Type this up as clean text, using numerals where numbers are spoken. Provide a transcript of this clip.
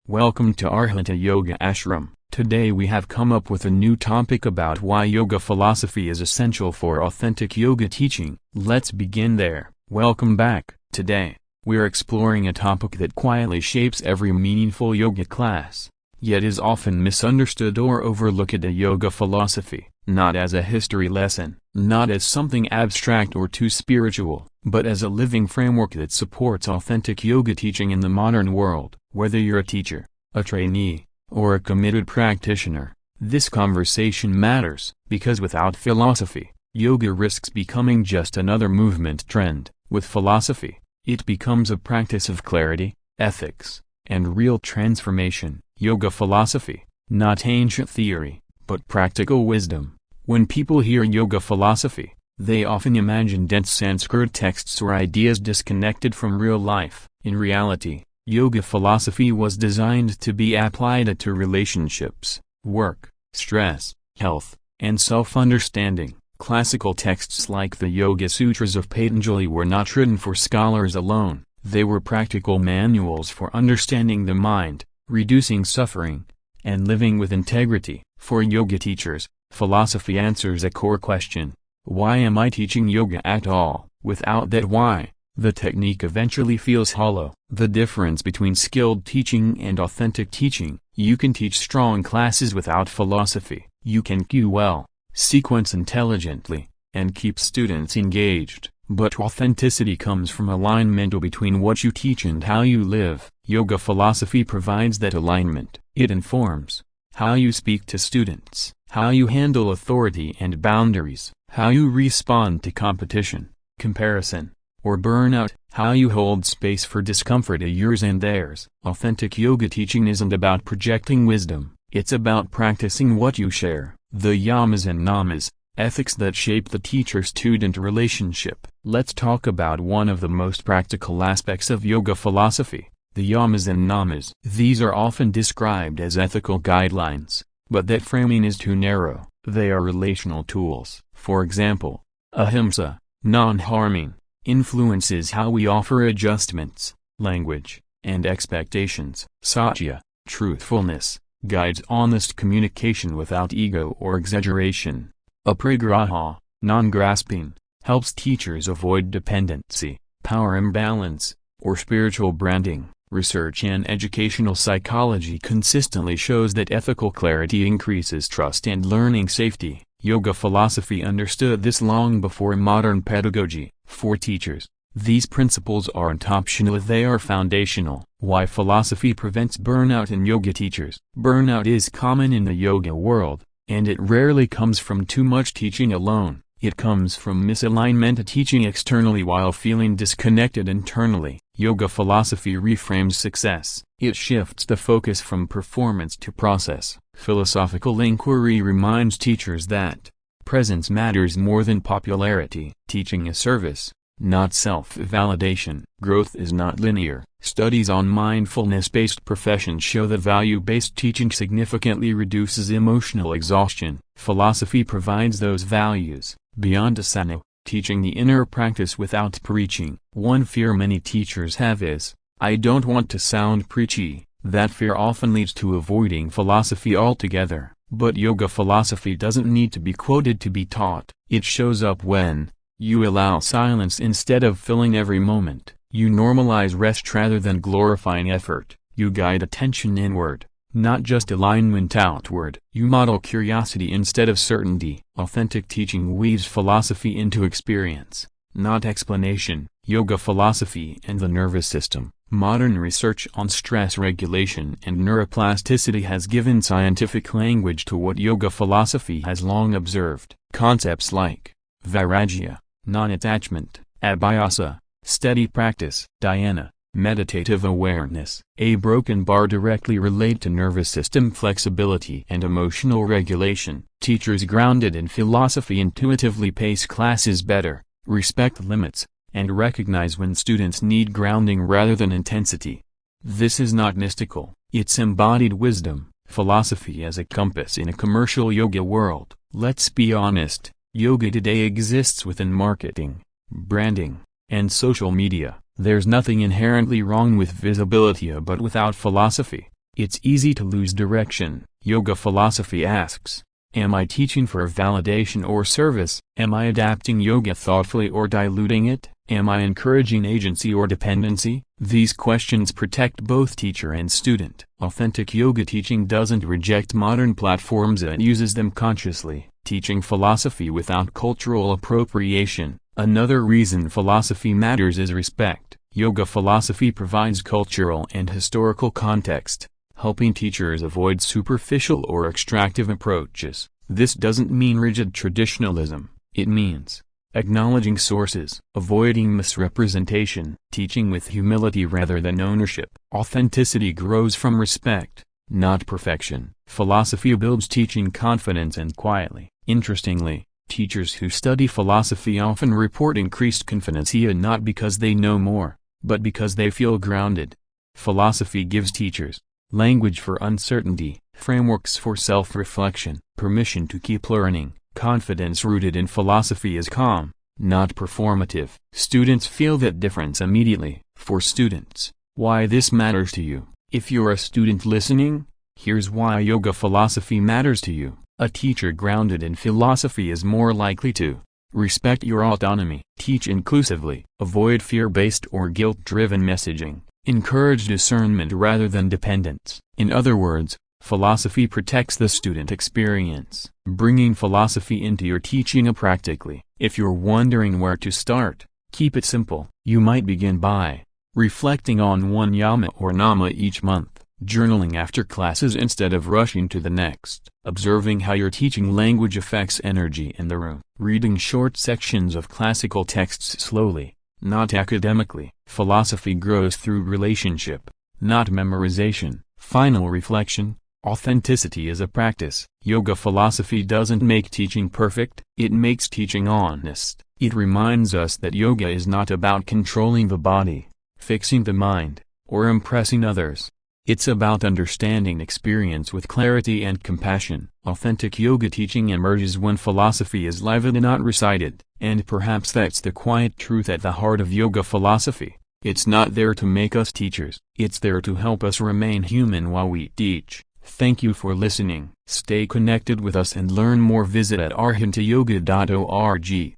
Welcome to Arhata Yoga Ashram. Today we have come up with a new topic about why yoga philosophy is essential for authentic yoga teaching. Let's begin there. Welcome back. Today, we're exploring a topic that quietly shapes every meaningful yoga class, yet is often misunderstood or overlooked: a yoga philosophy, not as a history lesson, not as something abstract or too spiritual, but as a living framework that supports authentic yoga teaching in the modern world. Whether you're a teacher, a trainee, or a committed practitioner, this conversation matters, because without philosophy, yoga risks becoming just another movement trend. With philosophy, it becomes a practice of clarity, ethics, and real transformation. Yoga philosophy, not ancient theory, but practical wisdom. When people hear yoga philosophy, they often imagine dense Sanskrit texts or ideas disconnected from real life. In reality, yoga philosophy was designed to be applied to relationships, work, stress, health, and self-understanding. Classical texts like the Yoga Sutras of Patanjali were not written for scholars alone. They were practical manuals for understanding the mind, reducing suffering, and living with integrity. For yoga teachers, philosophy answers a core question: why am I teaching yoga at all? Without that why, the technique eventually feels hollow. The difference between skilled teaching and authentic teaching: you can teach strong classes without philosophy. You can cue well, sequence intelligently, and keep students engaged, but authenticity comes from alignment between what you teach and how you live. Yoga philosophy provides that alignment. It informs how you speak to students, how you handle authority and boundaries, how you respond to competition, comparison, or burnout, how you hold space for discomfort, yours and theirs. Authentic yoga teaching isn't about projecting wisdom, it's about practicing what you share. The yamas and namas, ethics that shape the teacher-student relationship. Let's talk about one of the most practical aspects of yoga philosophy: the yamas and namas. These are often described as ethical guidelines, but that framing is too narrow. They are relational tools. For example, ahimsa, non-harming, influences how we offer adjustments, language, and expectations. Satya, truthfulness, guides honest communication without ego or exaggeration. Aparigraha, non-grasping, helps teachers avoid dependency, power imbalance, or spiritual branding. Research and educational psychology consistently shows that ethical clarity increases trust and learning safety. Yoga philosophy understood this long before modern pedagogy. For teachers, these principles aren't optional, they are foundational. Why philosophy prevents burnout in yoga teachers? Burnout is common in the yoga world, and it rarely comes from too much teaching alone. It comes from misalignment, teaching externally while feeling disconnected internally. Yoga philosophy reframes success. It shifts the focus from performance to process. Philosophical inquiry reminds teachers that presence matters more than popularity. Teaching is service, not self-validation. Growth is not linear. Studies on mindfulness-based professions show that value-based teaching significantly reduces emotional exhaustion. Philosophy provides those values. Beyond asana, teaching the inner practice without preaching. One fear many teachers have is, I don't want to sound preachy. That fear often leads to avoiding philosophy altogether. But yoga philosophy doesn't need to be quoted to be taught. It shows up when you allow silence instead of filling every moment. You normalize rest rather than glorifying effort. You guide attention inward, not just alignment outward. You model curiosity instead of certainty. Authentic teaching weaves philosophy into experience, not explanation. Yoga philosophy and the nervous system. Modern research on stress regulation and neuroplasticity has given scientific language to what yoga philosophy has long observed. Concepts like vairagya, non-attachment, abhyasa, steady practice, dhyana, meditative awareness, a broken bar directly relate to nervous system flexibility and emotional regulation. Teachers grounded in philosophy intuitively pace classes better, respect limits, and recognize when students need grounding rather than intensity. This is not mystical, it's embodied wisdom. Philosophy as a compass in a commercial yoga world. Let's be honest, yoga today exists within marketing, branding, and social media. There's nothing inherently wrong with visibility, but without philosophy, It's easy to lose direction. Yoga philosophy asks, am I teaching for validation or service? Am I adapting yoga thoughtfully or diluting it? Am I encouraging agency or dependency? These questions protect both teacher and student. Authentic yoga teaching doesn't reject modern platforms, it uses them consciously, teaching philosophy without cultural appropriation. Another reason philosophy matters is respect. Yoga philosophy provides cultural and historical context, helping teachers avoid superficial or extractive approaches. This doesn't mean rigid traditionalism, it means acknowledging sources, avoiding misrepresentation, teaching with humility rather than ownership. Authenticity grows from respect, not perfection. Philosophy builds teaching confidence and quietly. Interestingly, teachers who study philosophy often report increased confidence, not because they know more, but because they feel grounded. Philosophy gives teachers language for uncertainty, frameworks for self-reflection, permission to keep learning. Confidence rooted in philosophy is calm, not performative. Students feel that difference immediately. For students, why this matters to you. If you're a student listening, here's why yoga philosophy matters to you. A teacher grounded in philosophy is more likely to respect your autonomy, teach inclusively, avoid fear-based or guilt-driven messaging, encourage discernment rather than dependence. In other words, philosophy protects the student experience, bringing philosophy into your teaching practically. If you're wondering where to start, keep it simple. You might begin by reflecting on one yama or nama each month, journaling after classes instead of rushing to the next, observing how your teaching language affects energy in the room, reading short sections of classical texts slowly, not academically. Philosophy grows through relationship, not memorization. Final reflection. Authenticity is a practice. Yoga philosophy doesn't make teaching perfect, it makes teaching honest. It reminds us that yoga is not about controlling the body, fixing the mind, or impressing others. It's about understanding experience with clarity and compassion. Authentic yoga teaching emerges when philosophy is lived and not recited, and perhaps that's the quiet truth at the heart of yoga philosophy. It's not there to make us teachers, it's there to help us remain human while we teach. Thank you for listening. Stay connected with us and learn more. Visit at arhantayoga.org.